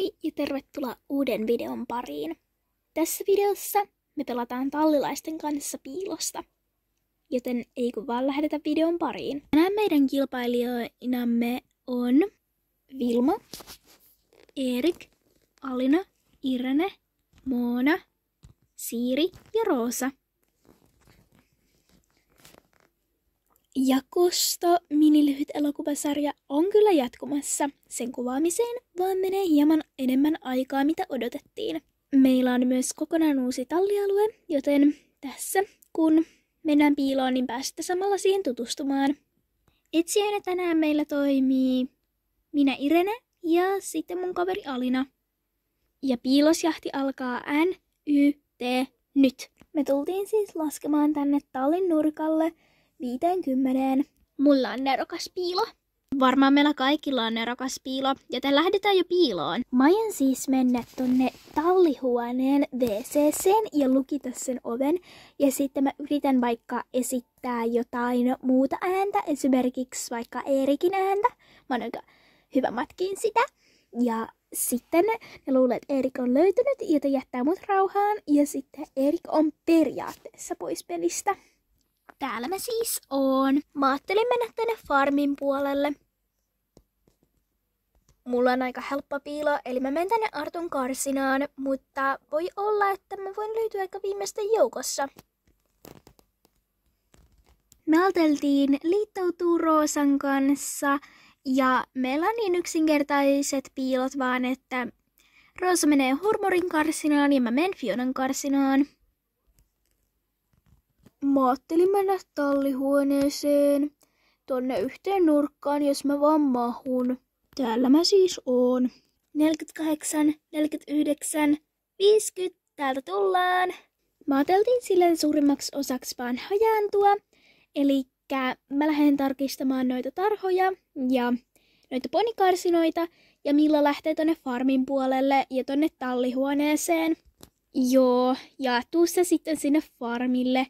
Moi ja tervetuloa uuden videon pariin. Tässä videossa me pelataan tallilaisten kanssa piilosta, joten ei kun vaan lähdetä videon pariin. Tänään meidän kilpailijoinamme on Vilma, Erik, Alina, Irene, Moona, Siiri ja Roosa. Ja Kosto minilyhyt elokuvasarja on kyllä jatkumassa. Sen kuvaamiseen vaan menee hieman enemmän aikaa, mitä odotettiin. Meillä on myös kokonaan uusi tallialue, joten tässä kun mennään piiloon, niin pääsette samalla siihen tutustumaan. Etsijänä tänään meillä toimii minä Irene ja sitten mun kaveri Alina. Ja piilosjahti alkaa NYT nyt. Me tultiin siis laskemaan tänne tallin nurkalle 50. Mulla on nerokas piilo. Varmaan meillä kaikilla on nerokas piilo, joten lähdetään jo piiloon. Mä aion siis mennä tonne tallihuoneen WC:seen ja lukita sen oven. Ja sitten mä yritän vaikka esittää jotain muuta ääntä, esimerkiksi vaikka Eerikin ääntä. Mä oon aika hyvä matkiin sitä. Ja sitten ne luulee, että Erik on löytynyt, joten jättää mut rauhaan. Ja sitten Erik on periaatteessa pois pelistä. Täällä mä siis oon. Mä ajattelin mennä tänne farmin puolelle. Mulla on aika helppo piilo, eli mä menen tänne Artun karsinaan, mutta voi olla, että mä voin löytyä aika viimeisten joukossa. Me ajateltiin liittoutua Roosan kanssa, ja meillä on niin yksinkertaiset piilot vaan, että Roosa menee Hurmorin karsinaan ja mä menen Fionan karsinaan. Mä ajattelin mennä tallihuoneeseen tonne yhteen nurkkaan, jos mä vaan mahun. Täällä mä siis oon. 48, 49, 50, täältä tullaan. Mä ajateltiin silleen suurimmaksi osaksi vaan hajaantua. Elikkä mä lähden tarkistamaan noita tarhoja ja noita ponikarsinoita. Ja Milla lähtee tonne farmin puolelle ja tonne tallihuoneeseen. Joo, ja tuu sä sitten sinne farmille.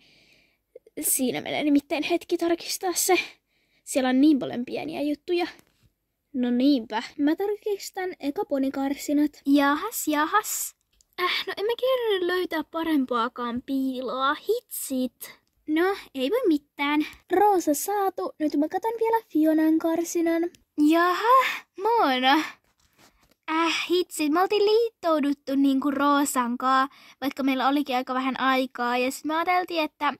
Siinä menee nimittäin hetki tarkistaa se. Siellä on niin paljon pieniä juttuja. No niinpä. Mä tarkistan eka ponikarsinat. Jahas. No en mä kerran löytää parempaakaan piiloa. Hitsit. No, ei voi mitään. Roosa saatu. Nyt mä katon vielä Fionan karsinan. Jaha, Moona. Hitsit. Me oltiin liittouduttu niinku Roosan kaa, vaikka meillä olikin aika vähän aikaa. Ja sit me ajateltiin, että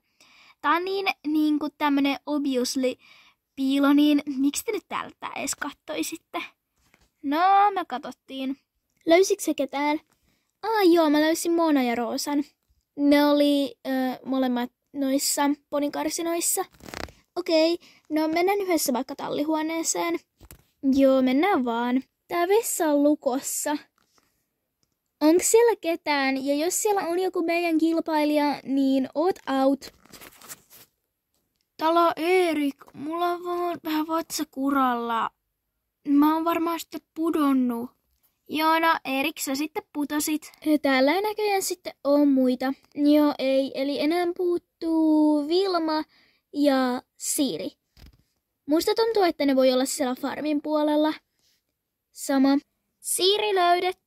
tää on niinku tämmönen obviously piilo, niin miksi te nyt täältä edes kattoisitte? No, me katsottiin. Löysitkö se ketään? Joo, mä löysin Moona ja Roosan. Ne oli molemmat noissa ponikarsinoissa. Okei, no mennään yhdessä vaikka tallihuoneeseen. Joo, mennään vaan. Tää vessa on lukossa. Onko siellä ketään? Ja jos siellä on joku meidän kilpailija, niin oot out. Talo Erik, mulla on vaan vähän vatsakuralla. Mä oon varmaan sitten pudonnut. Joo, no Erik, sä sitten putosit. Täällä ei näköjään sitten oo muita. Joo, ei. Eli enää puuttuu Vilma ja Siiri. Musta tuntuu, että ne voi olla siellä farmin puolella. Sama. Siiri löydetty.